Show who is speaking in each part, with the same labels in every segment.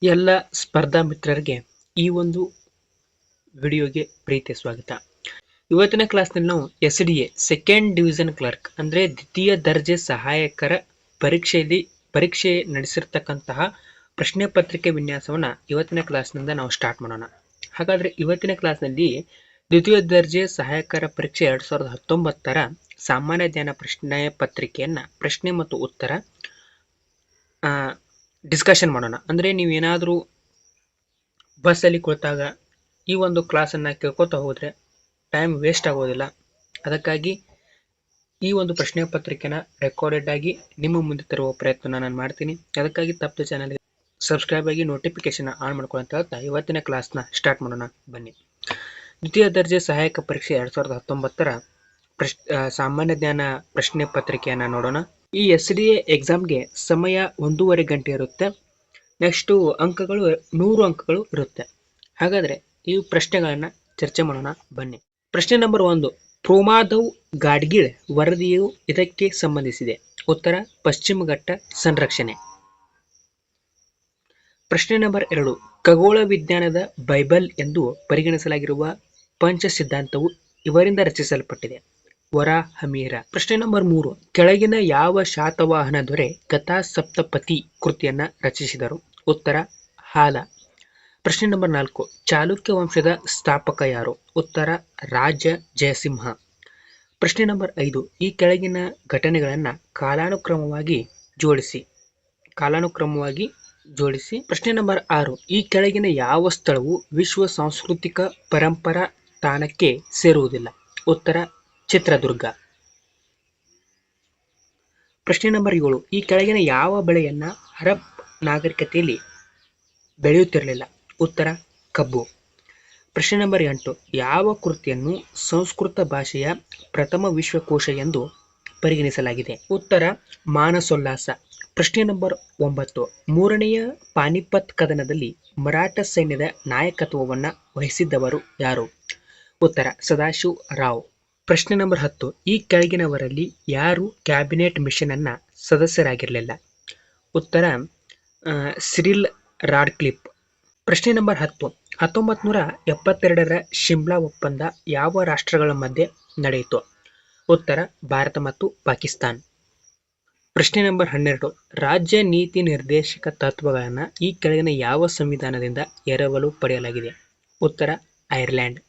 Speaker 1: ಎಲ್ಲ ಸ್ಪರ್ಧಾ ಮಿತ್ರರಿಗೆ ಈ ಒಂದು ವಿಡಿಯೋಗೆ ಪ್ರೀತಿಯ ಸ್ವಾಗತ. ಇವತ್ತಿನ ಕ್ಲಾಸ್ನಲ್ಲಿ ನಾವು SDA ಸೆಕೆಂಡ್ ಡಿವಿಷನ್ ಕ್ಲರ್ಕ್ ಅಂದರೆ ದ್ವಿತೀಯ ದರ್ಜೆ ಸಹಾಯಕರ ಪರೀಕ್ಷೆ ನಡೆಸಿರ್ತಕ್ಕಂತಹ ಪ್ರಶ್ನೆ ಪತ್ರಿಕೆ ವಿನ್ಯಾಸವನ್ನು ಇವತ್ತಿನ ಕ್ಲಾಸ್ನಿಂದ ನಾವು ಸ್ಟಾರ್ಟ್ ಮಾಡೋಣ. ಹಾಗಾದರೆ ಇವತ್ತಿನ ಕ್ಲಾಸ್ನಲ್ಲಿ ದ್ವಿತೀಯ ದರ್ಜೆ ಸಹಾಯಕರ ಪರೀಕ್ಷೆ 2019ರ ಸಾಮಾನ್ಯ ಜ್ಞಾನ ಪ್ರಶ್ನೆ ಪತ್ರಿಕೆಯನ್ನು ಪ್ರಶ್ನೆ ಮತ್ತು ಉತ್ತರ ಡಿಸ್ಕಷನ್ ಮಾಡೋಣ. ಅಂದರೆ ನೀವೇನಾದರೂ ಬಸ್ಸಲ್ಲಿ ಕುಳಿತಾಗ ಈ ಒಂದು ಕ್ಲಾಸನ್ನು ಕೇಳ್ಕೊತಾ ಹೋದರೆ ಟೈಮ್ ವೇಸ್ಟ್ ಆಗೋದಿಲ್ಲ. ಅದಕ್ಕಾಗಿ ಈ ಒಂದು ಪ್ರಶ್ನೆ ಪತ್ರಿಕೆನ ರೆಕಾರ್ಡೆಡ್ ಆಗಿ ನಿಮ್ಮ ಮುಂದೆ ತರುವ ಪ್ರಯತ್ನ ನಾನು ಮಾಡ್ತೀನಿ. ಅದಕ್ಕಾಗಿ ತಪ್ಪು ಚಾನಲ್ಗೆ ಸಬ್ಸ್ಕ್ರೈಬ್ ಆಗಿ ನೋಟಿಫಿಕೇಶನ್ ಆನ್ ಮಾಡ್ಕೊಳ್ಳಿ ಅಂತ ಹೇಳ್ತಾ ಇವತ್ತಿನ ಕ್ಲಾಸ್ನ ಸ್ಟಾರ್ಟ್ ಮಾಡೋಣ ಬನ್ನಿ. ದ್ವಿತೀಯ ದರ್ಜೆ ಸಹಾಯಕ ಪರೀಕ್ಷೆ 2019ರ ಸಾಮಾನ್ಯ ಜ್ಞಾನ ಪ್ರಶ್ನೆ ಪತ್ರಿಕೆಯನ್ನು ನೋಡೋಣ. ಈ SDA ಎಕ್ಸಾಮ್ಗೆ ಸಮಯ 1.5 ಗಂಟೆ ಇರುತ್ತೆ. ನೆಕ್ಸ್ಟು ಅಂಕಗಳು 100 ಅಂಕಗಳು ಇರುತ್ತೆ. ಹಾಗಾದರೆ ಈ ಪ್ರಶ್ನೆಗಳನ್ನು ಚರ್ಚೆ ಮಾಡೋಣ ಬನ್ನಿ. ಪ್ರಶ್ನೆ ನಂಬರ್ 1, ಪ್ರೋಮಾದವ್ ಗಾಡ್ಗೀಳ್ ವರದಿಯು ಇದಕ್ಕೆ ಸಂಬಂಧಿಸಿದೆ. ಉತ್ತರ ಪಶ್ಚಿಮ ಘಟ್ಟ ಸಂರಕ್ಷಣೆ. ಪ್ರಶ್ನೆ ನಂಬರ್ 2, ಖಗೋಳ ವಿಜ್ಞಾನದ ಬೈಬಲ್ ಎಂದು ಪರಿಗಣಿಸಲಾಗಿರುವ ಪಂಚ ಸಿದ್ಧಾಂತವು ಇವರಿಂದ ರಚಿಸಲ್ಪಟ್ಟಿದೆ. ವರಾಹಮಿಹಿರ. ಪ್ರಶ್ನೆ ನಂಬರ್ 3, ಕೆಳಗಿನ ಯಾವ ಶಾತವಾಹನ ದೊರೆ ಕಥಾ ಸಪ್ತಪತಿ ಕೃತಿಯನ್ನ ರಚಿಸಿದರು. ಉತ್ತರ ಹಾಲ. ಪ್ರಶ್ನೆ ನಂಬರ್ 4, ಚಾಲುಕ್ಯ ವಂಶದ ಸ್ಥಾಪಕ ಯಾರು. ಉತ್ತರ ರಾಜ ಜಯಸಿಂಹ. ಪ್ರಶ್ನೆ ನಂಬರ್ 5, ಈ ಕೆಳಗಿನ ಘಟನೆಗಳನ್ನು ಕಾಲಾನುಕ್ರಮವಾಗಿ ಜೋಡಿಸಿ. ಪ್ರಶ್ನೆ ನಂಬರ್ 6, ಈ ಕೆಳಗಿನ ಯಾವ ಸ್ಥಳವು ವಿಶ್ವ ಸಾಂಸ್ಕೃತಿಕ ಪರಂಪರಾ ತಾಣಕ್ಕೆ ಸೇರುವುದಿಲ್ಲ. ಉತ್ತರ ಚಿತ್ರದುರ್ಗ. ಪ್ರಶ್ನೆ ನಂಬರ್ 7, ಈ ಕೆಳಗಿನ ಯಾವ ಬೆಳೆಯನ್ನ ಹರಪ್ ನಾಗರಿಕತೆಯಲ್ಲಿ ಬೆಳೆಯುತ್ತಿರಲಿಲ್ಲ. ಉತ್ತರ ಕಬ್ಬು. ಪ್ರಶ್ನೆ ನಂಬರ್ 8, ಯಾವ ಕೃತಿಯನ್ನು ಸಂಸ್ಕೃತ ಭಾಷೆಯ ಪ್ರಥಮ ವಿಶ್ವಕೋಶ ಎಂದು ಪರಿಗಣಿಸಲಾಗಿದೆ. ಉತ್ತರ ಮಾನಸೋಲ್ಲಾಸ. ಪ್ರಶ್ನೆ ನಂಬರ್ 9, ಮೂರನೆಯ ಪಾನಿಪತ್ ಕದನದಲ್ಲಿ ಮರಾಠ ಸೈನ್ಯದ ನಾಯಕತ್ವವನ್ನು ವಹಿಸಿದ್ದವರು ಯಾರು. ಉತ್ತರ ಸದಾಶಿವ ರಾವ್. ಪ್ರಶ್ನೆ ನಂಬರ್ 10, ಈ ಕೆಳಗಿನವರಲ್ಲಿ ಯಾರು ಕ್ಯಾಬಿನೆಟ್ ಮಿಷನ್ ಅನ್ನ ಸದಸ್ಯರಾಗಿರಲಿಲ್ಲ. ಉತ್ತರ ಸಿರಿಲ್ ರಾಡ್ಕ್ಲಿಫ್. ಪ್ರಶ್ನೆ ನಂಬರ್ 10, 1972ರ ಶಿಮ್ಲಾ ಒಪ್ಪಂದ ಯಾವ ರಾಷ್ಟ್ರಗಳ ಮಧ್ಯೆ ನಡೆಯಿತು. ಉತ್ತರ ಭಾರತ ಮತ್ತು ಪಾಕಿಸ್ತಾನ್. ಪ್ರಶ್ನೆ ನಂಬರ್ 12, ರಾಜ್ಯ ನೀತಿ ನಿರ್ದೇಶಕ ತತ್ವಗಳನ್ನು ಈ ಕೆಳಗಿನ ಯಾವ ಸಂವಿಧಾನದಿಂದ ಎರವಲು ಪಡೆಯಲಾಗಿದೆ. ಉತ್ತರ ಐರ್ಲೆಂಡ್.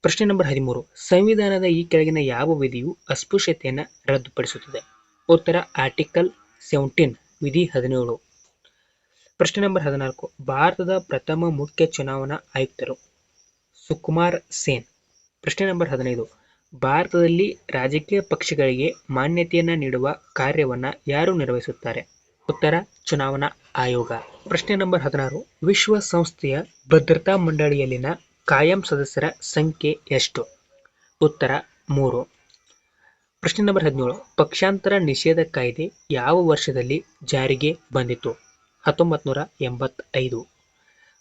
Speaker 1: ಪ್ರಶ್ನೆ ನಂಬರ್ 13, ಸಂವಿಧಾನದ ಈ ಕೆಳಗಿನ ಯಾವ ವಿಧಿಯು ಅಸ್ಪೃಶ್ಯತೆಯನ್ನು ರದ್ದುಪಡಿಸುತ್ತದೆ. ಉತ್ತರ ಆರ್ಟಿಕಲ್ 17 ವಿಧಿ 17. ಪ್ರಶ್ನೆ ನಂಬರ್ 14, ಭಾರತದ ಪ್ರಥಮ ಮುಖ್ಯ ಚುನಾವಣಾ ಆಯುಕ್ತರು. ಸುಕುಮಾರ್ ಸೇನ್. ಪ್ರಶ್ನೆ ನಂಬರ್ 15, ಭಾರತದಲ್ಲಿ ರಾಜಕೀಯ ಪಕ್ಷಗಳಿಗೆ ಮಾನ್ಯತೆಯನ್ನು ನೀಡುವ ಕಾರ್ಯವನ್ನು ಯಾರು ನಿರ್ವಹಿಸುತ್ತಾರೆ. ಉತ್ತರ ಚುನಾವಣಾ ಆಯೋಗ. ಪ್ರಶ್ನೆ ನಂಬರ್ 16, ವಿಶ್ವಸಂಸ್ಥೆಯ ಭದ್ರತಾ ಮಂಡಳಿಯಲ್ಲಿನ ಕಾಯಂ ಸದಸ್ಯರ ಸಂಖ್ಯೆ ಎಷ್ಟು. ಉತ್ತರ 3. ಪ್ರಶ್ನೆ ನಂಬರ್ 17, ಪಕ್ಷಾಂತರ ನಿಷೇಧ ಕಾಯ್ದೆ ಯಾವ ವರ್ಷದಲ್ಲಿ ಜಾರಿಗೆ ಬಂದಿತು. 1985.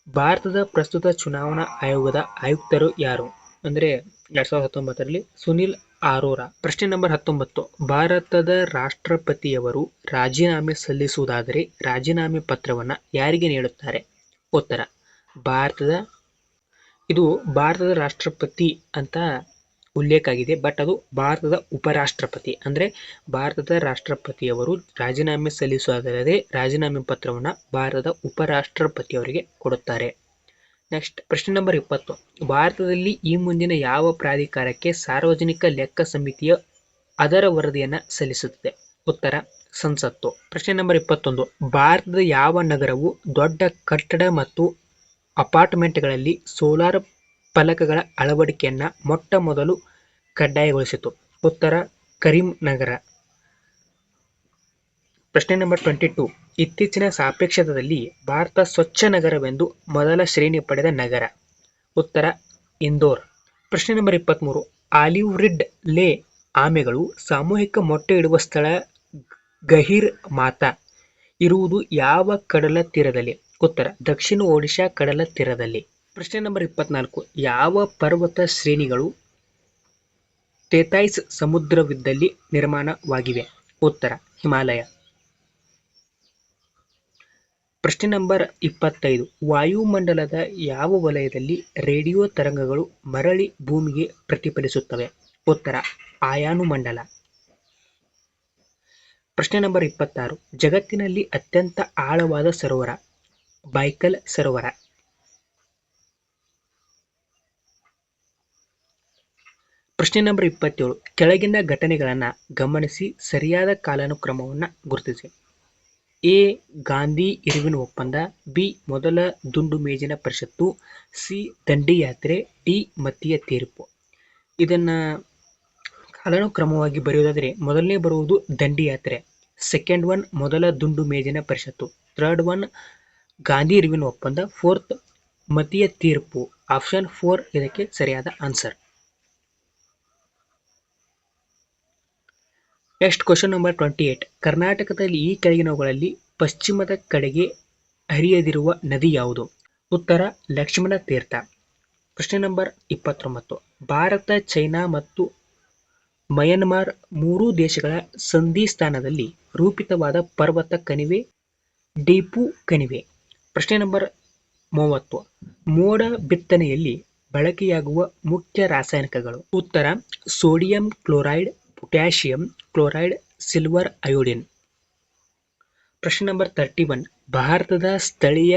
Speaker 1: ಭಾರತದ ಪ್ರಸ್ತುತ ಚುನಾವಣಾ ಆಯೋಗದ ಆಯುಕ್ತರು ಯಾರು. ಅಂದರೆ 2019ರಲ್ಲಿ ಸುನಿಲ್ ಅರೋರಾ. ಪ್ರಶ್ನೆ ನಂಬರ್ 19, ಭಾರತದ ರಾಷ್ಟ್ರಪತಿಯವರು ರಾಜೀನಾಮೆ ಸಲ್ಲಿಸುವುದಾದರೆ ರಾಜೀನಾಮೆ ಪತ್ರವನ್ನು ಯಾರಿಗೆ ನೀಡುತ್ತಾರೆ. ಉತ್ತರ ಇದು ಭಾರತದ ರಾಷ್ಟ್ರಪತಿ ಅಂತ ಉಲ್ಲೇಖ ಆಗಿದೆ, ಬಟ್ ಅದು ಭಾರತದ ಉಪರಾಷ್ಟ್ರಪತಿ. ಅಂದರೆ ಭಾರತದ ರಾಷ್ಟ್ರಪತಿಯವರು ರಾಜೀನಾಮೆ ಸಲ್ಲಿಸುವುದಾದರೆ ರಾಜೀನಾಮೆ ಪತ್ರವನ್ನು ಭಾರತದ ಉಪರಾಷ್ಟ್ರಪತಿಯವರಿಗೆ ಕೊಡುತ್ತಾರೆ. ನೆಕ್ಸ್ಟ್ ಪ್ರಶ್ನೆ ನಂಬರ್ 20, ಭಾರತದಲ್ಲಿ ಈ ಮುಂದಿನ ಯಾವ ಪ್ರಾಧಿಕಾರಕ್ಕೆ ಸಾರ್ವಜನಿಕ ಲೆಕ್ಕ ಸಮಿತಿಯ ಅದರ ವರದಿಯನ್ನು ಸಲ್ಲಿಸುತ್ತದೆ. ಉತ್ತರ ಸಂಸತ್ತು. ಪ್ರಶ್ನೆ ನಂಬರ್ 21, ಭಾರತದ ಯಾವ ನಗರವು ದೊಡ್ಡ ಕಟ್ಟಡ ಮತ್ತು ಅಪಾರ್ಟ್ಮೆಂಟ್ಗಳಲ್ಲಿ ಸೋಲಾರ್ ಫಲಕಗಳ ಅಳವಡಿಕೆಯನ್ನು ಮೊಟ್ಟ ಮೊದಲು ಕಡ್ಡಾಯಗೊಳಿಸಿತು. ಉತ್ತರ ಕರೀಂನಗರ. ಪ್ರಶ್ನೆ ನಂಬರ್ 22, ಇತ್ತೀಚಿನ ಸಾಪೇಕ್ಷದಲ್ಲಿ ಭಾರತ ಸ್ವಚ್ಛ ನಗರವೆಂದು ಮೊದಲ ಶ್ರೇಣಿ ಪಡೆದ ನಗರ. ಉತ್ತರ ಇಂದೋರ್. ಪ್ರಶ್ನೆ ನಂಬರ್ 23, ಆಲಿವ್ ರಿಡ್ ಲೇ ಆಮೆಗಳು ಸಾಮೂಹಿಕ ಮೊಟ್ಟೆ ಇಡುವ ಸ್ಥಳ ಗಹೀರ್ ಮಾತಾ ಇರುವುದು ಯಾವ ಕಡಲ ತೀರದಲ್ಲಿ. ಉತ್ತರ ದಕ್ಷಿಣ ಒಡಿಶಾ ಕಡಲ ತೀರದಲ್ಲಿ. ಪ್ರಶ್ನೆ ನಂಬರ್ 24, ಯಾವ ಪರ್ವತ ಶ್ರೇಣಿಗಳು ತೇತೈಸ್ ಸಮುದ್ರವಿದ್ದಲ್ಲಿ ನಿರ್ಮಾಣವಾಗಿವೆ. ಉತ್ತರ ಹಿಮಾಲಯ. ಪ್ರಶ್ನೆ ನಂಬರ್ 25. ವಾಯುಮಂಡಲದ ಯಾವ ವಲಯದಲ್ಲಿ ರೇಡಿಯೋ ತರಂಗಗಳು ಮರಳಿ ಭೂಮಿಗೆ ಪ್ರತಿಫಲಿಸುತ್ತವೆ? ಉತ್ತರ ಆಯಾನುಮಂಡಲ. ಪ್ರಶ್ನೆ ನಂಬರ್ 26. ಜಗತ್ತಿನಲ್ಲಿ ಅತ್ಯಂತ ಆಳವಾದ ಸರೋವರ? ಬೈಕಲ್ ಸರೋವರ. ಪ್ರಶ್ನೆ ನಂಬರ್ 27. ಕೆಳಗಿನ ಘಟನೆಗಳನ್ನು ಗಮನಿಸಿ ಸರಿಯಾದ ಕಾಲಾನುಕ್ರಮವನ್ನು ಗುರುತಿಸಿ. ಎ. ಗಾಂಧಿ ಇರುವಿನ ಒಪ್ಪಂದ. ಬಿ. ಮೊದಲ ದುಂಡು ಮೇಜಿನ ಪರಿಷತ್ತು. ಸಿ. ದಂಡಿ ಯಾತ್ರೆ. ಡಿ. ಮತೀಯ ತೀರ್ಪು. ಇದನ್ನ ಕಾಲಾನುಕ್ರಮವಾಗಿ ಬರೆಯುವುದಾದರೆ ಮೊದಲನೇ ಬರುವುದು ದಂಡಿ ಯಾತ್ರೆ, ಸೆಕೆಂಡ್ ಒನ್ ಮೊದಲ ದುಂಡು ಮೇಜಿನ ಪರಿಷತ್ತು, ಥರ್ಡ್ ಒನ್ ಗಾಂಧಿ ಇರುವಿನ ಒಪ್ಪಂದ, ಫೋರ್ತ್ ಮತೀಯ ತೀರ್ಪು. ಆಪ್ಷನ್ 4 ಇದಕ್ಕೆ ಸರಿಯಾದ ಆನ್ಸರ್. Next question number 28. ಕರ್ನಾಟಕದಲ್ಲಿ ಈ ಕೆಳಗಿನವುಗಳಲ್ಲಿ ಪಶ್ಚಿಮದ ಕಡೆಗೆ ಹರಿಯದಿರುವ ನದಿ ಯಾವುದು? ಉತ್ತರ ಲಕ್ಷ್ಮಣ ತೀರ್ಥ. ಪ್ರಶ್ನೆ ನಂಬರ್ 29. ಭಾರತ, ಚೈನಾ ಮತ್ತು ಮಯನ್ಮಾರ್ ಮೂರೂ ದೇಶಗಳ ಸಂಧಿ ಸ್ಥಾನದಲ್ಲಿ ರೂಪಿತವಾದ ಪರ್ವತ ಕಣಿವೆ ಡೀಪು ಕಣಿವೆ. ಪ್ರಶ್ನೆ ನಂಬರ್ 30. ಮೋಡ ಬಿತ್ತನೆಯಲ್ಲಿ ಬಳಕೆಯಾಗುವ ಮುಖ್ಯ ರಾಸಾಯನಿಕಗಳು? ಉತ್ತರ sodium chloride, potassium chloride, silver iodine. ಪ್ರಶ್ನೆ ನಂಬರ್ 31. ಭಾರತದ ಸ್ಥಳೀಯ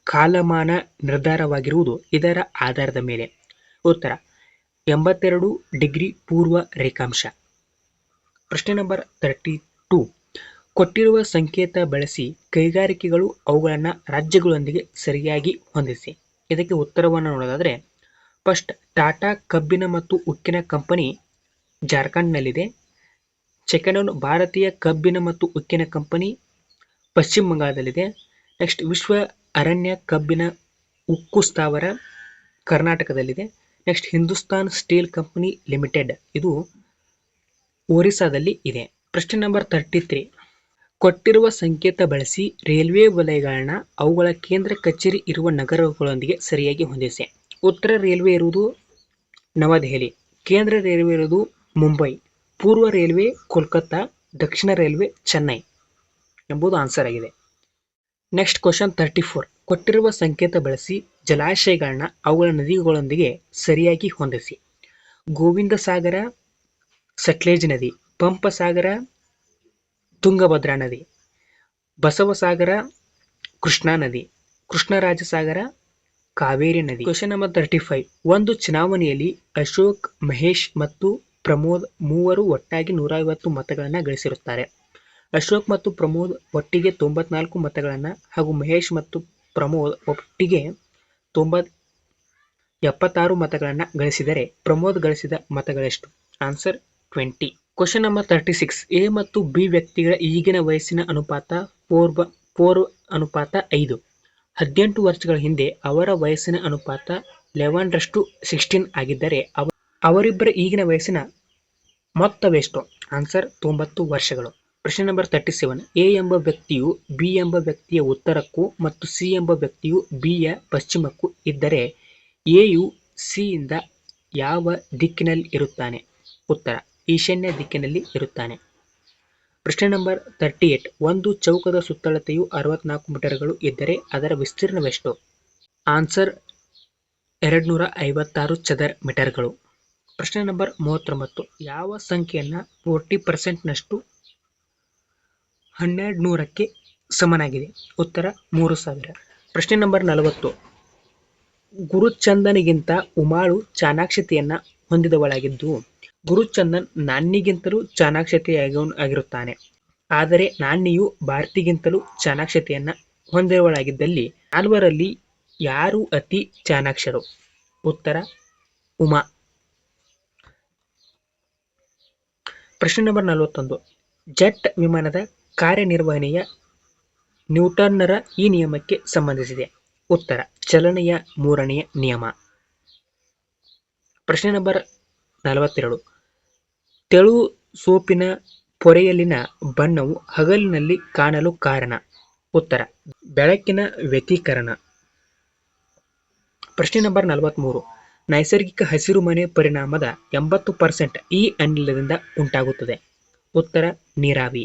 Speaker 1: ಕಾಲಮಾನ ನಿರ್ಧಾರವಾಗಿರುವುದು ಇದರ ಆಧಾರದ ಮೇಲೆ? ಉತ್ತರ 82 ಡಿಗ್ರಿ ಪೂರ್ವ ರೇಖಾಂಶ. ಪ್ರಶ್ನೆ ನಂಬರ್ 32. ಕೊಟ್ಟಿರುವ ಸಂಕೇತ ಬಳಸಿ ಕೈಗಾರಿಕೆಗಳು ಅವುಗಳನ್ನು ರಾಜ್ಯಗಳೊಂದಿಗೆ ಸರಿಯಾಗಿ ಹೊಂದಿಸಿ. ಇದಕ್ಕೆ ಉತ್ತರವನ್ನು ನೋಡೋದಾದರೆ ಫಸ್ಟ್ ಟಾಟಾ ಕಬ್ಬಿಣ ಮತ್ತು ಉಕ್ಕಿನ ಕಂಪನಿ ಜಾರ್ಖಂಡ್ನಲ್ಲಿದೆ. ಸೆಕೆಂಡ್ ಒನ್ ಭಾರತೀಯ ಕಬ್ಬಿಣ ಮತ್ತು ಉಕ್ಕಿನ ಕಂಪನಿ ಪಶ್ಚಿಮ ಬಂಗಾಳದಲ್ಲಿದೆ. ನೆಕ್ಸ್ಟ್ ವಿಶ್ವ ಅರಣ್ಯ ಕಬ್ಬಿಣ ಉಕ್ಕು ಸ್ಥಾವರ ಕರ್ನಾಟಕದಲ್ಲಿದೆ. Next Hindustan steel company limited ಇದು ಒರಿಸ್ಸಾದಲ್ಲಿ ಇದೆ. ಪ್ರಶ್ನೆ ನಂಬರ್ 33. ಕೊಟ್ಟಿರುವ ಸಂಕೇತ ಬಳಸಿ ರೈಲ್ವೆ ವಲಯಗಳನ್ನ ಅವುಗಳ ಕೇಂದ್ರ ಕಚೇರಿ ಇರುವ ನಗರಗಳೊಂದಿಗೆ ಸರಿಯಾಗಿ ಹೊಂದಿಸಿ. ಉತ್ತರ ರೈಲ್ವೆ ಇರುವುದು ನವದೆಹಲಿ, ಕೇಂದ್ರ ರೈಲ್ವೆ ಇರುವುದು ಮುಂಬೈ, ಪೂರ್ವ ರೈಲ್ವೆ ಕೋಲ್ಕತ್ತಾ, ದಕ್ಷಿಣ ರೈಲ್ವೆ ಚೆನ್ನೈ ಎಂಬುದು ಆನ್ಸರ್ ಆಗಿದೆ. Next question 34. ಕೊಟ್ಟಿರುವ ಸಂಕೇತ ಬಳಸಿ ಜಲಾಶಯಗಳನ್ನ ಅವುಗಳ ನದಿಗಳೊಂದಿಗೆ ಸರಿಯಾಗಿ ಹೊಂದಿಸಿ. ಗೋವಿಂದ ಸಾಗರ ಸಟ್ಲೇಜ್ ನದಿ, ಪಂಪಸಾಗರ ತುಂಗಭದ್ರಾ ನದಿ, ಬಸವಸಾಗರ ಕೃಷ್ಣಾ ನದಿ, ಕೃಷ್ಣರಾಜಸಾಗರ ಕಾವೇರಿ ನದಿ. Question number 35. ಒಂದು ಚುನಾವಣೆಯಲ್ಲಿ ಅಶೋಕ್, ಮಹೇಶ್ ಮತ್ತು ಪ್ರಮೋದ್ ಮೂವರು ಒಟ್ಟಾಗಿ 150 ಮತಗಳನ್ನು ಗಳಿಸಿರುತ್ತಾರೆ. ಅಶೋಕ್ ಮತ್ತು ಪ್ರಮೋದ್ ಒಟ್ಟಿಗೆ 94 ಮತಗಳನ್ನು ಹಾಗೂ ಮಹೇಶ್ ಮತ್ತು ಪ್ರಮೋದ್ ಒಟ್ಟಿಗೆ 76 ಮತಗಳನ್ನು ಗಳಿಸಿದರೆ ಪ್ರಮೋದ್ ಗಳಿಸಿದ ಮತಗಳೆಷ್ಟು? ಆನ್ಸರ್ 20. Question number 36. ಎ ಮತ್ತು ಬಿ ವ್ಯಕ್ತಿಗಳ ಈಗಿನ ವಯಸ್ಸಿನ ಅನುಪಾತ 4:5. 18 ವರ್ಷಗಳ ಹಿಂದೆ ಅವರ ವಯಸ್ಸಿನ ಅನುಪಾತ 11:16 ಆಗಿದ್ದರೆ ಅವರಿಬ್ಬರ ಈಗಿನ ವಯಸ್ಸಿನ ಮೊತ್ತವೆಷ್ಟು? ಆನ್ಸರ್ 90 ವರ್ಷಗಳು. ಪ್ರಶ್ನೆ ನಂಬರ್ 37. ಎ ಎಂಬ ವ್ಯಕ್ತಿಯು ಬಿ ಎಂಬ ವ್ಯಕ್ತಿಯ ಉತ್ತರಕ್ಕೂ ಮತ್ತು ಸಿ ಎಂಬ ವ್ಯಕ್ತಿಯು ಬಿ ಯ ಪಶ್ಚಿಮಕ್ಕೂ ಇದ್ದರೆ ಎಯು ಸಿ ಯಿಂದ ಯಾವ ದಿಕ್ಕಿನಲ್ಲಿ ಇರುತ್ತಾನೆ? ಉತ್ತರ ಈಶಾನ್ಯ ದಿಕ್ಕಿನಲ್ಲಿ ಇರುತ್ತಾನೆ. ಪ್ರಶ್ನೆ ನಂಬರ್ 38. ಒಂದು ಚೌಕದ ಸುತ್ತಳತೆಯು 64 ಮೀಟರ್ಗಳು ಇದ್ದರೆ ಅದರ ವಿಸ್ತೀರ್ಣವೆಷ್ಟು? ಆನ್ಸರ್ 256 ಚದರ ಮೀಟರ್ಗಳು. ಪ್ರಶ್ನೆ ನಂಬರ್ 39. ಯಾವ ಸಂಖ್ಯೆಯನ್ನು 40% ನಷ್ಟು 1200ಕ್ಕೆ ಸಮನಾಗಿದೆ? ಉತ್ತರ 3000. ಪ್ರಶ್ನೆ ನಂಬರ್ 40. ಗುರುಚಂದನ್ಗಿಂತ ಉಮಾಳು ಚಾಣಾಕ್ಷತೆಯನ್ನು ಹೊಂದಿದವಳಾಗಿದ್ದು ಗುರುಚಂದನ್ ನಾಣ್ಣಿಗಿಂತಲೂ ಚಾಣಾಕ್ಷತೆಯಾಗಿರುತ್ತಾನೆ. ಆದರೆ ನಾಣ್ಣಿಯು ಭಾರತಿಗಿಂತಲೂ ಚಾಣಾಕ್ಷತೆಯನ್ನು ಹೊಂದಿರುವವಳಾಗಿದ್ದಲ್ಲಿ ನಾಲ್ವರಲ್ಲಿ ಯಾರು ಅತಿ ಚಾಣಾಕ್ಷರು? ಉತ್ತರ ಉಮಾ. ಪ್ರಶ್ನೆ ನಂಬರ್ 41. ಜೆಟ್ ವಿಮಾನದ ಕಾರ್ಯನಿರ್ವಹಣೆಯ ನ್ಯೂಟನ್ನರ ಈ ನಿಯಮಕ್ಕೆ ಸಂಬಂಧಿಸಿದೆ? ಉತ್ತರ ಚಲನೆಯ 3ನೇ ನಿಯಮ. ಪ್ರಶ್ನೆ ನಂಬರ್ 42. ತೆಳು ಸೋಪಿನ ಪೊರೆಯಲ್ಲಿನ ಬಣ್ಣವು ಹಗಲಿನಲ್ಲಿ ಕಾಣಲು ಕಾರಣ? ಉತ್ತರ ಬೆಳಕಿನ ವ್ಯತಿಕರಣ. ಪ್ರಶ್ನೆ ನಂಬರ್ 43. ನೈಸರ್ಗಿಕ ಹಸಿರುಮನೆ ಪರಿಣಾಮದ 80% ಈ ಅನಿಲದಿಂದ ಉಂಟಾಗುತ್ತದೆ? ಉತ್ತರ ನೀರಾವಿ.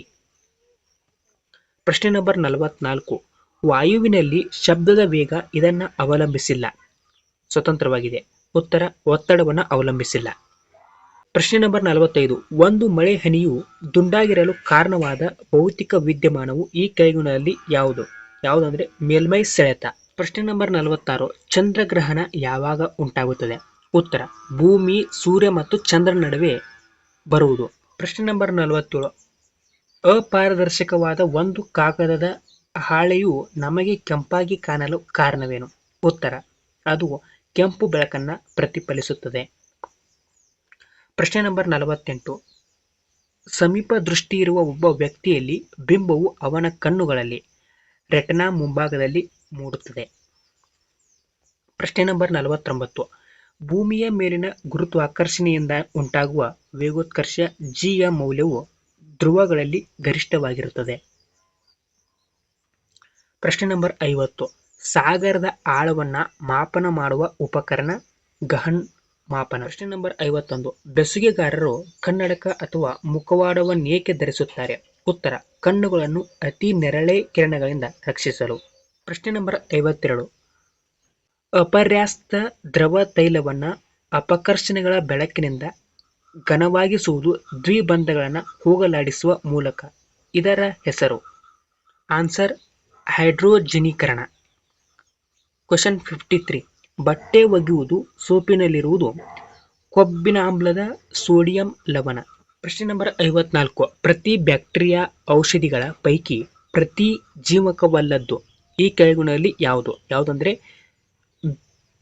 Speaker 1: ಪ್ರಶ್ನೆ ನಂಬರ್ 44. ವಾಯುವಿನಲ್ಲಿ ಶಬ್ದದ ವೇಗ ಇದನ್ನು ಅವಲಂಬಿಸಿಲ್ಲ, ಸ್ವತಂತ್ರವಾಗಿದೆ. ಉತ್ತರ ಒತ್ತಡವನ್ನು ಅವಲಂಬಿಸಿಲ್ಲ. ಪ್ರಶ್ನೆ ನಂಬರ್ 45. ಒಂದು ಮಳೆ ಹನಿಯು ದುಂಡಾಗಿರಲು ಕಾರಣವಾದ ಭೌತಿಕ ವಿದ್ಯಮಾನವು ಈ ಕೆಳಗಿನಲ್ಲಿ ಯಾವುದು? ಯಾವುದಂದ್ರೆ ಮೇಲ್ಮೈ ಸೆಳೆತ. ಪ್ರಶ್ನೆ ನಂಬರ್ 46. ಚಂದ್ರಗ್ರಹಣ ಯಾವಾಗ ಉಂಟಾಗುತ್ತದೆ? ಉತ್ತರ ಭೂಮಿ, ಸೂರ್ಯ ಮತ್ತು ಚಂದ್ರನ ನಡುವೆ ಬರುವುದು. ಪ್ರಶ್ನೆ ನಂಬರ್ 47. ಅಪಾರದರ್ಶಕವಾದ ಒಂದು ಕಾಗದದ ಹಾಳೆಯು ನಮಗೆ ಕೆಂಪಾಗಿ ಕಾಣಲು ಕಾರಣವೇನು? ಉತ್ತರ ಅದು ಕೆಂಪು ಬೆಳಕನ್ನು ಪ್ರತಿಫಲಿಸುತ್ತದೆ. ಪ್ರಶ್ನೆ ನಂಬರ್ 48. ಸಮೀಪ ದೃಷ್ಟಿ ಇರುವ ಒಬ್ಬ ವ್ಯಕ್ತಿಯಲ್ಲಿ ಬಿಂಬವು ಅವನ ಕಣ್ಣುಗಳಲ್ಲಿ ರೆಟಿನಾ ಮುಂಭಾಗದಲ್ಲಿ ಮೂಡುತ್ತದೆ. ಪ್ರಶ್ನೆ ನಂಬರ್ 49. ಭೂಮಿಯ ಮೇಲಿನ ಗುರುತ್ವಾಕರ್ಷಣೆಯಿಂದ ಉಂಟಾಗುವ ವೇಗೋತ್ಕರ್ಷ g ಯ ಮೌಲ್ಯವು ಧ್ರುವಗಳಲ್ಲಿ ಗರಿಷ್ಠವಾಗಿರುತ್ತದೆ. ಪ್ರಶ್ನೆ ನಂಬರ್ 50. ಸಾಗರದ ಆಳವನ್ನು ಮಾಪನ ಮಾಡುವ ಉಪಕರಣ ಗಹನ ಮಾಪನ. ಪ್ರಶ್ನೆ ನಂಬರ್ 51. ಬೆಸುಗೆಗಾರರು ಕನ್ನಡಕ ಅಥವಾ ಮುಖವಾಡವನ್ನೇಕೆ ಧರಿಸುತ್ತಾರೆ? ಉತ್ತರ ಕಣ್ಣುಗಳನ್ನು ಅತಿ ನೇರಳೆ ಕಿರಣಗಳಿಂದ ರಕ್ಷಿಸಲು. ಪ್ರಶ್ನೆ ನಂಬರ್ 52. ಅಪರ್ಯಾಸ್ತ ದ್ರವ ತೈಲವನ್ನು ಅಪಕರ್ಷಣೆಗಳ ಬೆಳಕಿನಿಂದ ಘನವಾಗಿಸುವುದು ದ್ವಿಬಂಧಗಳನ್ನು ಹೋಗಲಾಡಿಸುವ ಮೂಲಕ. ಇದರ ಹೆಸರು? ಆನ್ಸರ್ ಹೈಡ್ರೋಜನೀಕರಣ. ಕ್ವೆಶ್ಚನ್ 53. ಬಟ್ಟೆ ಒಗೆಯುವುದು ಸೋಪಿನಲ್ಲಿರುವುದು ಕೊಬ್ಬಿನಾಮ್ಲದ ಸೋಡಿಯಂ ಲವಣ. ಪ್ರಶ್ನೆ ನಂಬರ್ 54. ಪ್ರತಿ ಬ್ಯಾಕ್ಟೀರಿಯಾ ಔಷಧಿಗಳ ಪೈಕಿ ಪ್ರತಿ ಜೀವಕವಲ್ಲದ್ದು ಈ ಕೆಳಗಿನಲ್ಲಿ ಯಾವುದು? ಯಾವುದಂದ್ರೆ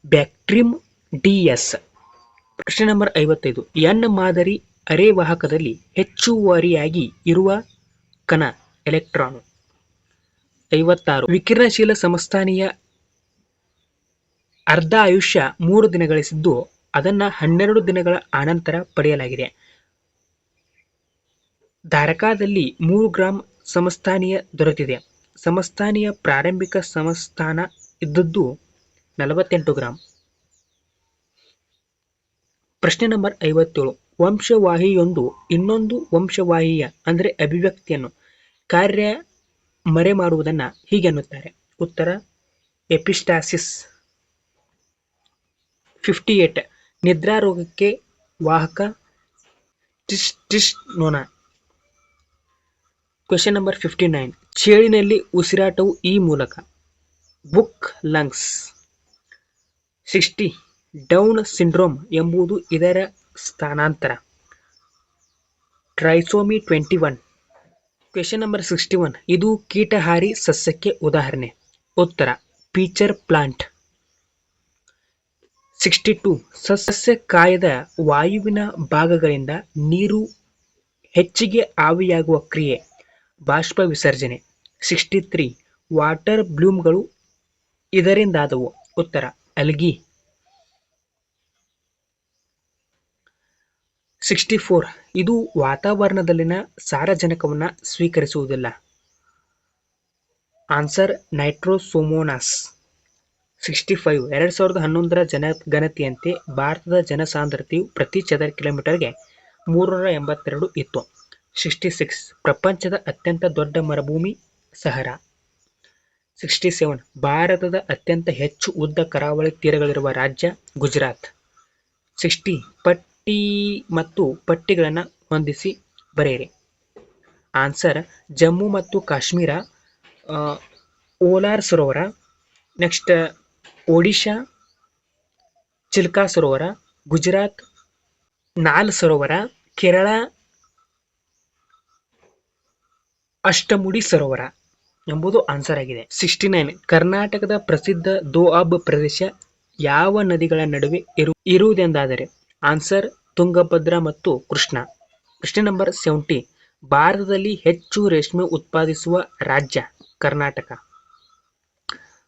Speaker 1: ಬ್ಯಾಕ್ಟ್ರಿಮ್ ಡಿಎಸ್. ಪ್ರಶ್ನೆ ನಂಬರ್ 55. ಎನ್ ಮಾದರಿ ಅರೆವಾಹಕದಲ್ಲಿ ಹೆಚ್ಚುವರಿಯಾಗಿ ಇರುವ ಕಣ ಎಲೆಕ್ಟ್ರಾನ್. 56. ವಿಕಿರಣಶೀಲ ಸಮಸ್ಥಾನಿಯ ಅರ್ಧ ಆಯುಷ್ಯ 3 ದಿನಗಳಿಸಿದ್ದು ಅದನ್ನು 12 ದಿನಗಳ ಅನಂತರ ಪಡೆಯಲಾಗಿದೆ. ಧಾರಕದಲ್ಲಿ 3 ಗ್ರಾಂ ಸಮಸ್ಥಾನಿಯ ದೊರೆತಿದೆ. ಸಮಸ್ಥಾನಿಯ ಪ್ರಾರಂಭಿಕ ಸಮಸ್ಥಾನ ಇದ್ದದ್ದು 48 ಗ್ರಾಂ. ಪ್ರಶ್ನೆ ನಂಬರ್ 57. ವಂಶವಾಹಿಯೊಂದು ಇನ್ನೊಂದು ವಂಶವಾಹಿಯ ಅಂದರೆ ಅಭಿವ್ಯಕ್ತಿಯನ್ನು ಕಾರ್ಯ ಮರೆಮಾಡುವುದನ್ನು ಹೀಗೆ ಅನ್ನುತ್ತಾರೆ? ಉತ್ತರ ಎಪಿಸ್ಟಾಸಿಸ್. 58. ನಿದ್ರಾರೋಗಕ್ಕೆ ವಾಹಕ ಟೆಸ್ಟೋಸ್ಟೆರೋನ್. Question number 59. ಚೇಳಿನಲ್ಲಿ ಉಸಿರಾಟವು ಈ ಮೂಲಕ ಬುಕ್ ಲಂಗ್ಸ್. 60. ಡೌನ್ ಸಿಂಡ್ರೋಮ್ ಎಂಬುದು ಇದರ ಸ್ಥಾನಾಂತರ ಟ್ರೈಸೋಮಿ 21. Question number 61. ಇದು ಕೀಟಹಾರಿ ಸಸ್ಯಕ್ಕೆ ಉದಾಹರಣೆ? ಉತ್ತರ ಪೀಚರ್ ಪ್ಲಾಂಟ್. 62. ಸಸ್ಯಕಾಯದ ವಾಯುವಿನ ಭಾಗಗಳಿಂದ ನೀರು ಹೆಚ್ಚಿಗೆ ಆವಿಯಾಗುವ ಕ್ರಿಯೆ ಬಾಷ್ಪ ವಿಸರ್ಜನೆ. 63. ವಾಟರ್ ಬ್ಲೂಮ್ಗಳು ಇದರಿಂದಾದವು? ಉತ್ತರ ಅಲ್ಗಿ. 64. ಇದು ವಾತಾವರಣದಲ್ಲಿನ ಸಾರಜನಕವನ್ನು ಸ್ವೀಕರಿಸುವುದಿಲ್ಲ. ಆನ್ಸರ್ ನೈಟ್ರೋಸೋಮೋನಾಸ್. 65. 2011ರ ಜನಗಣತಿಯಂತೆ ಭಾರತದ ಜನಸಾಂದ್ರತೆಯು ಪ್ರತಿ ಚದರ ಕಿಲೋಮೀಟರ್ಗೆ 382 ಇತ್ತು. 66. ಪ್ರಪಂಚದ ಅತ್ಯಂತ ದೊಡ್ಡ ಮರುಭೂಮಿ ಸಹರಾ. 67. ಭಾರತದ ಅತ್ಯಂತ ಹೆಚ್ಚು ಉದ್ದ ಕರಾವಳಿ ತೀರಗಳಿರುವ ರಾಜ್ಯ ಗುಜರಾತ್. 60. ಪಟ್ಟಿ ಮತ್ತು ಪಟ್ಟಿಗಳನ್ನು ಹೊಂದಿಸಿ ಬರೆಯಿರಿ. ಆನ್ಸರ್ ಜಮ್ಮು ಮತ್ತು ಕಾಶ್ಮೀರ ಓಲಾರ್ ಸರೋವರ, ನೆಕ್ಸ್ಟ್ ಒಡಿಶಾ ಚಿಲ್ಕಾ ಸರೋವರ, ಗುಜರಾತ್ ನಾಲ್ ಸರೋವರ, ಕೇರಳ ಅಷ್ಟಮುಡಿ ಸರೋವರ ಎಂಬುದು ಆನ್ಸರ್ ಆಗಿದೆ. 69. ಕರ್ನಾಟಕದ ಪ್ರಸಿದ್ಧ ದೋಆಬ್ ಪ್ರದೇಶ ಯಾವ ನದಿಗಳ ನಡುವೆ ಇರುವುದೆಂದಾದರೆ? ಆನ್ಸರ್ ತುಂಗಭದ್ರಾ ಮತ್ತು ಕೃಷ್ಣ. ಪ್ರಶ್ನೆ ನಂಬರ್ 70. ಭಾರತದಲ್ಲಿ ಹೆಚ್ಚು ರೇಷ್ಮೆ ಉತ್ಪಾದಿಸುವ ರಾಜ್ಯ ಕರ್ನಾಟಕ.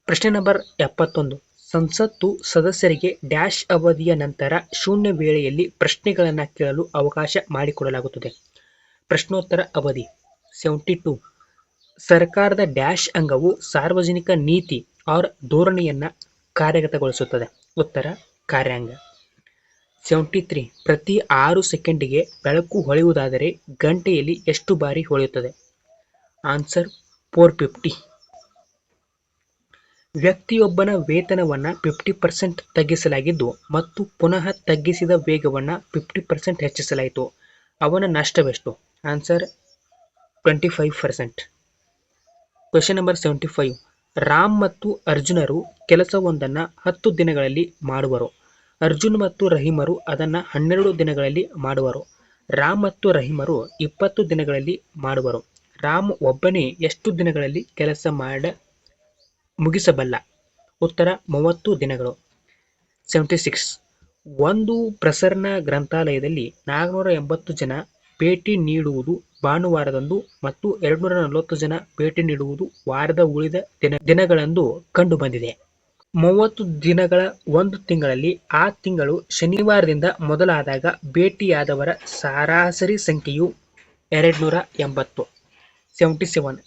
Speaker 1: ಪ್ರಶ್ನೆ ನಂಬರ್ 71. ಸಂಸತ್ತು ಸದಸ್ಯರಿಗೆ ಡ್ಯಾಶ್ ಅವಧಿಯ ನಂತರ ಶೂನ್ಯ ವೇಳೆಯಲ್ಲಿ ಪ್ರಶ್ನೆಗಳನ್ನು ಕೇಳಲು ಅವಕಾಶ ಮಾಡಿಕೊಡಲಾಗುತ್ತದೆ. ಪ್ರಶ್ನೋತ್ತರ ಅವಧಿ 72. ಸರ್ಕಾರದ ಡ್ಯಾಶ್ ಅಂಗವು ಸಾರ್ವಜನಿಕ ನೀತಿ ಆರ್ ಧೋರಣೆಯನ್ನು ಕಾರ್ಯಗತಗೊಳಿಸುತ್ತದೆ. ಉತ್ತರ ಕಾರ್ಯಾಂಗ. 73. ಪ್ರತಿ 6 ಸೆಕೆಂಡಿಗೆ ಬೆಳಕು ಹೊಳೆಯುವುದಾದರೆ ಗಂಟೆಯಲ್ಲಿ ಎಷ್ಟು ಬಾರಿ ಹೊಳೆಯುತ್ತದೆ? ಆನ್ಸರ್ 450. ವ್ಯಕ್ತಿಯೊಬ್ಬನ ವೇತನವನ್ನು 50% ತಗ್ಗಿಸಲಾಗಿದ್ದು ಮತ್ತು ಪುನಃ ತಗ್ಗಿಸಿದ ವೇಗವನ್ನು 50% ಹೆಚ್ಚಿಸಲಾಯಿತು. ಅವನ ನಷ್ಟವೆಷ್ಟು? ಆನ್ಸರ್ 25%. Question number 75. ರಾಮ್ ಮತ್ತು ಅರ್ಜುನರು ಕೆಲಸವೊಂದನ್ನು 10 ದಿನಗಳಲ್ಲಿ ಮಾಡುವರು. ಅರ್ಜುನ್ ಮತ್ತು ರಹೀಮರು ಅದನ್ನು 12 ದಿನಗಳಲ್ಲಿ ಮಾಡುವರು. ರಾಮ್ ಮತ್ತು ರಹೀಮರು 20 ದಿನಗಳಲ್ಲಿ ಮಾಡುವರು. ರಾಮ್ ಒಬ್ಬನೇ ಎಷ್ಟು ದಿನಗಳಲ್ಲಿ ಕೆಲಸ ಮುಗಿಸಬಲ್ಲ? ಉತ್ತರ 30 ದಿನಗಳು. 76. ಒಂದು ಪ್ರಸರಣ ಗ್ರಂಥಾಲಯದಲ್ಲಿ 480 ಜನ ಭೇಟಿ ನೀಡುವುದು ಭಾನುವಾರದಂದು ಮತ್ತು 240 ಜನ ಭೇಟಿ ನೀಡುವುದು ವಾರದ ಉಳಿದ ದಿನಗಳಂದು ಕಂಡುಬಂದಿದೆ. 30 ದಿನಗಳ ಒಂದು ತಿಂಗಳಲ್ಲಿ ಆ ತಿಂಗಳು ಶನಿವಾರದಿಂದ ಮೊದಲಾದಾಗ ಭೇಟಿಯಾದವರ ಸರಾಸರಿ ಸಂಖ್ಯೆಯು 280. 77.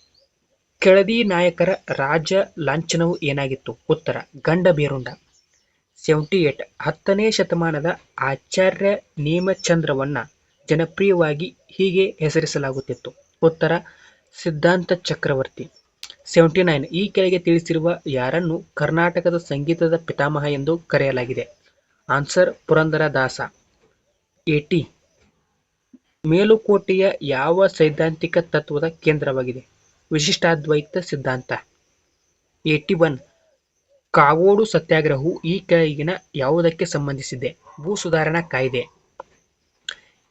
Speaker 1: ಕೆಳದಿ ನಾಯಕರ ರಾಜ ಲಾಂಛನವು ಏನಾಗಿತ್ತು? ಉತ್ತರ ಗಂಡಭೇರುಂಡ. 78. 10ನೇ ಶತಮಾನದ ಆಚಾರ್ಯ ನೇಮಚಂದ್ರವನ್ನ ಜನಪ್ರಿಯವಾಗಿ ಹೀಗೆ ಹೆಸರಿಸಲಾಗುತ್ತಿತ್ತು. ಉತ್ತರ ಸಿದ್ಧಾಂತ ಚಕ್ರವರ್ತಿ. 79. ಈ ಕೆಳಗೆ ತಿಳಿಸಿರುವ ಯಾರನ್ನು ಕರ್ನಾಟಕದ ಸಂಗೀತದ ಪಿತಾಮಹ ಎಂದು ಕರೆಯಲಾಗಿದೆ? ಆನ್ಸರ್ ಪುರಂದರದಾಸ. 80. ಮೇಲುಕೋಟೆಯ ಯಾವ ಸೈದ್ಧಾಂತಿಕ ತತ್ವದ ಕೇಂದ್ರವಾಗಿದೆ? ವಿಶಿಷ್ಟಾದ್ವೈತ ಸಿದ್ಧಾಂತ. 81. ಕಾಗೋಡು ಸತ್ಯಾಗ್ರಹವು ಈ ಕೆಳಗಿನ ಯಾವುದಕ್ಕೆ ಸಂಬಂಧಿಸಿದೆ? ಭೂ ಸುಧಾರಣಾ ಕಾಯ್ದೆ.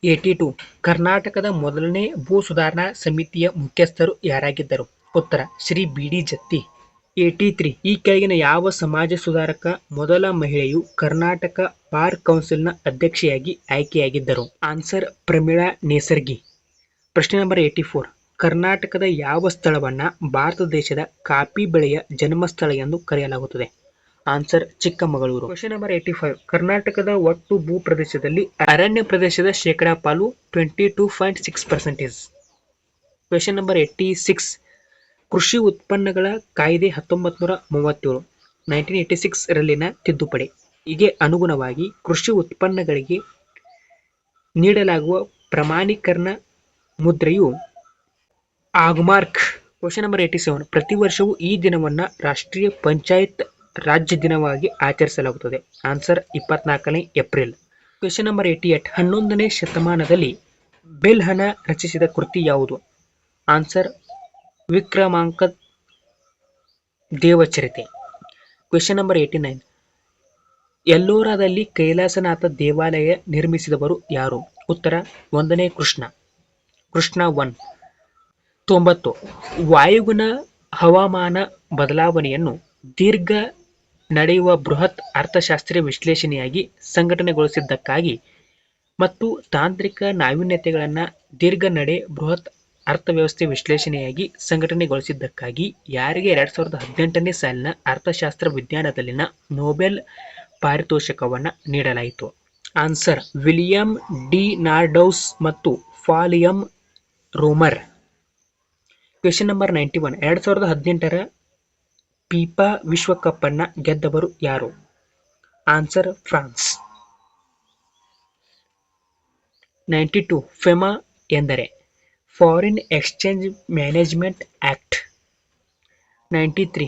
Speaker 1: 82. ಕರ್ನಾಟಕದ ಮೊದಲನೇ ಭೂ ಸುಧಾರಣಾ ಸಮಿತಿಯ ಮುಖ್ಯಸ್ಥರು ಯಾರಾಗಿದ್ದರು? ಉತ್ತರ ಶ್ರೀ ಬಿ ಡಿ ಜತ್ತಿ. 83. ಈ ಕೆಳಗಿನ ಯಾವ ಸಮಾಜ ಸುಧಾರಕ ಮೊದಲ ಮಹಿಳೆಯು ಕರ್ನಾಟಕ ಬಾರ್ ಕೌನ್ಸಿಲ್ನ ಅಧ್ಯಕ್ಷೆಯಾಗಿ ಆಯ್ಕೆಯಾಗಿದ್ದರು? ಆನ್ಸರ್ ಪ್ರಮೀಳಾ ನೇಸರ್ಗಿ. ಪ್ರಶ್ನೆ ನಂಬರ್ 84. ಕರ್ನಾಟಕದ ಯಾವ ಸ್ಥಳವನ್ನ ಭಾರತ ದೇಶದ ಕಾಫಿ ಬೆಳೆಯ ಜನ್ಮಸ್ಥಳ ಎಂದು ಕರೆಯಲಾಗುತ್ತದೆ? ಆನ್ಸರ್ ಚಿಕ್ಕಮಗಳೂರು. Question number 85. ಕರ್ನಾಟಕದ ಒಟ್ಟು ಭೂ ಪ್ರದೇಶದಲ್ಲಿ ಅರಣ್ಯ ಪ್ರದೇಶದ ಶೇಕಡಾ ಪಾಲು 22.6%. Question number 86. ಕೃಷಿ ಉತ್ಪನ್ನಗಳ ಕಾಯ್ದೆ 1937 1986 ರಲ್ಲಿನ ತಿದ್ದುಪಡಿ ಗೆ ಅನುಗುಣವಾಗಿ ಕೃಷಿ ಉತ್ಪನ್ನಗಳಿಗೆ ನೀಡಲಾಗುವ ಪ್ರಮಾಣೀಕರಣ ಮುದ್ರೆಯು ಆಗಮಾರ್ಕ್. Question number 87. ಪ್ರತಿ ವರ್ಷವೂ ಈ ದಿನವನ್ನು ರಾಷ್ಟ್ರೀಯ ಪಂಚಾಯತ್ ರಾಜ್ಯ ದಿನವಾಗಿ ಆಚರಿಸಲಾಗುತ್ತದೆ. ಆನ್ಸರ್ 24ನೇ ಏಪ್ರಿಲ್. Question number 88. 11ನೇ ಶತಮಾನದಲ್ಲಿ ಬೆಲ್ಹನ ರಚಿಸಿದ ಕೃತಿ ಯಾವುದು? Answer Vikramanka Devacharite. Question number 89. ಎಲ್ಲೋರಾದಲ್ಲಿ ಕೈಲಾಸನಾಥ ದೇವಾಲಯ ನಿರ್ಮಿಸಿದವರು ಯಾರು? ಉತ್ತರ 1ನೇ ಕೃಷ್ಣ 1. 90. ವಾಯುಗುಣ ಹವಾಮಾನ ಬದಲಾವಣೆಯನ್ನು ದೀರ್ಘ ನಡೆಯುವ ಬೃಹತ್ ಅರ್ಥಶಾಸ್ತ್ರೀಯ ವಿಶ್ಲೇಷಣೆಯಾಗಿ ಸಂಘಟನೆಗೊಳಿಸಿದ್ದಕ್ಕಾಗಿ ಮತ್ತು ತಾಂತ್ರಿಕ ನಾವೀನ್ಯತೆಗಳನ್ನು ದೀರ್ಘ ನಡೆ ಬೃಹತ್ ಅರ್ಥವ್ಯವಸ್ಥೆ ವಿಶ್ಲೇಷಣೆಯಾಗಿ ಸಂಘಟನೆಗೊಳಿಸಿದ್ದಕ್ಕಾಗಿ ಯಾರಿಗೆ 2018ನೇ ಸಾಲಿನ ಅರ್ಥಶಾಸ್ತ್ರ ವಿಜ್ಞಾನದಲ್ಲಿನ ನೊಬೆಲ್ ಪಾರಿತೋಷಕವನ್ನು ನೀಡಲಾಯಿತು? ಆನ್ಸರ್ ವಿಲಿಯಂ ಡಿ ನಾರ್ಡೌಸ್ ಮತ್ತು Paul M Romer. Question number 91. 2018ರ ಫಿಫಾ ವಿಶ್ವಕಪ್ ಅನ್ನ ಗೆದ್ದವರು ಯಾರು? Answer France. 92. ಫೆಮಾ ಎಂದರೆ? Foreign exchange management act. 93.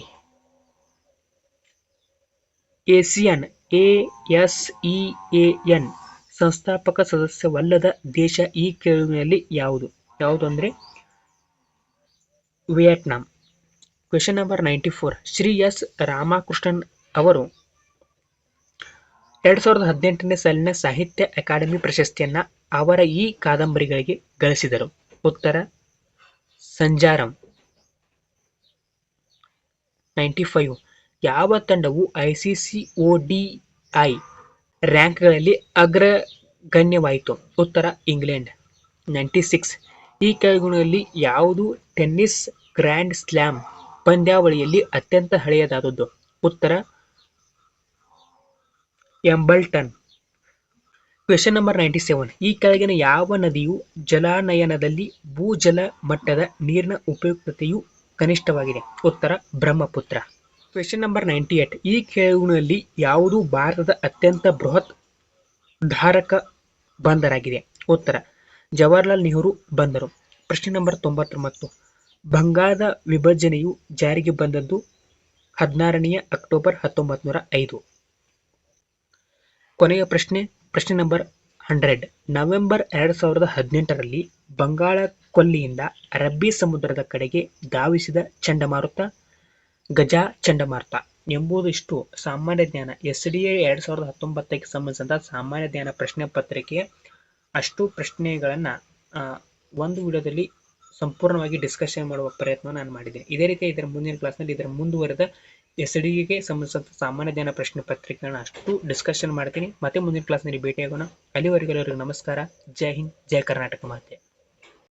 Speaker 1: ASEAN ಸಂಸ್ಥಾಪಕ ಸದಸ್ಯವಲ್ಲದ ದೇಶ ಈ ಕೆಳಗಿನಲ್ಲಿ ಯಾವುದು ಅಂದರೆ Vietnam. Question number 94. Shri S Ramakrishnan ಅವರು 2018ನೇ ಸಾಲಿನ ಸಾಹಿತ್ಯ ಅಕಾಡೆಮಿ ಪ್ರಶಸ್ತಿಯನ್ನ ಅವರ ಈ ಕಾದಂಬರಿಗಳಿಗೆ ಗಳಿಸಿದರು? ಉತ್ತರ ಸಂಜಾರಂ. 95. ಯಾವ ತಂಡವು ICC ODI ರ್ಯಾಂಕ್ಗಳಲ್ಲಿ ಅಗ್ರಗಣ್ಯವಾಯಿತು? ಉತ್ತರ ಇಂಗ್ಲೆಂಡ್. 96. ಈ ಕೆಳಗಿನಲ್ಲಿ ಯಾವುದು ಟೆನ್ನಿಸ್ ಗ್ರ್ಯಾಂಡ್ ಸ್ಲಾಮ್ ಪಂದ್ಯಾವಳಿಯಲ್ಲಿ ಅತ್ಯಂತ ಹಳೆಯದಾದದ್ದು? ಉತ್ತರ ಎಂಬಲ್ಟನ್. Question number 97. ಈ ಕೆಳಗಿನ ಯಾವ ನದಿಯು ಜಲಾನಯನದಲ್ಲಿ ಭೂಜಲ ಮಟ್ಟದ ನೀರಿನ ಉಪಯುಕ್ತತೆಯು ಕನಿಷ್ಠವಾಗಿದೆ? ಉತ್ತರ ಬ್ರಹ್ಮಪುತ್ರ. Question number 98. ಈ ಕೆಳಗಿನಲ್ಲಿ ಯಾವುದು ಭಾರತದ ಅತ್ಯಂತ ಬೃಹತ್ ಧಾರಕ ಬಂದರಾಗಿದೆ? ಉತ್ತರ ಜವಾಹರ್ಲಾಲ್ ನೆಹರು ಬಂದರು. ಪ್ರಶ್ನೆ ನಂಬರ್ 99. ಬಂಗಾಳದ ವಿಭಜನೆಯು ಜಾರಿಗೆ ಬಂದದ್ದು 16ನೇ ಅಕ್ಟೋಬರ್ 1905. ಕೊನೆಯ ಪ್ರಶ್ನೆ ನಂಬರ್ 100. ನವೆಂಬರ್ 2018ರಲ್ಲಿ ಬಂಗಾಳ ಕೊಲ್ಲಿಯಿಂದ ಅರಬ್ಬಿ ಸಮುದ್ರದ ಕಡೆಗೆ ಧಾವಿಸಿದ ಚಂಡಮಾರುತ ಗಜಾ ಚಂಡಮಾರುತ ಎಂಬುದು ಇಷ್ಟು ಸಾಮಾನ್ಯ ಜ್ಞಾನ SDA 2019ಕ್ಕೆ ಸಂಬಂಧಿಸಿದ ಸಾಮಾನ್ಯ ಜ್ಞಾನ ಪ್ರಶ್ನೆ ಪತ್ರಿಕೆಯ ಅಷ್ಟು ಪ್ರಶ್ನೆಗಳನ್ನ ಒಂದು ವಿಡಿಯೋದಲ್ಲಿ ಸಂಪೂರ್ಣವಾಗಿ ಡಿಸ್ಕಷನ್ ಮಾಡುವ ಪ್ರಯತ್ನ ನಾನು ಮಾಡಿದ್ದೇನೆ. ಇದೇ ರೀತಿ ಇದರ ಮುಂದಿನ ಕ್ಲಾಸ್ನಲ್ಲಿ ಇದರ ಮುಂದುವರೆದ SDAಗೆ ಸಂಬಂಧಿಸಿದ ಸಾಮಾನ್ಯ ಜ್ಞಾನ ಪ್ರಶ್ನೆ ಪತ್ರಿಕೆಗಳನ್ನ ಅಷ್ಟು ಡಿಸ್ಕಷನ್ ಮಾಡ್ತೀನಿ. ಮತ್ತೆ ಮುಂದಿನ ಕ್ಲಾಸ್ನಲ್ಲಿ ಭೇಟಿಯಾಗೋಣ. ಅಲ್ಲಿವರೆಗೂ ಎಲ್ಲರಿಗೂ ನಮಸ್ಕಾರ. ಜೈ ಹಿಂದ್, ಜೈ ಕರ್ನಾಟಕ ಮಾತೆ.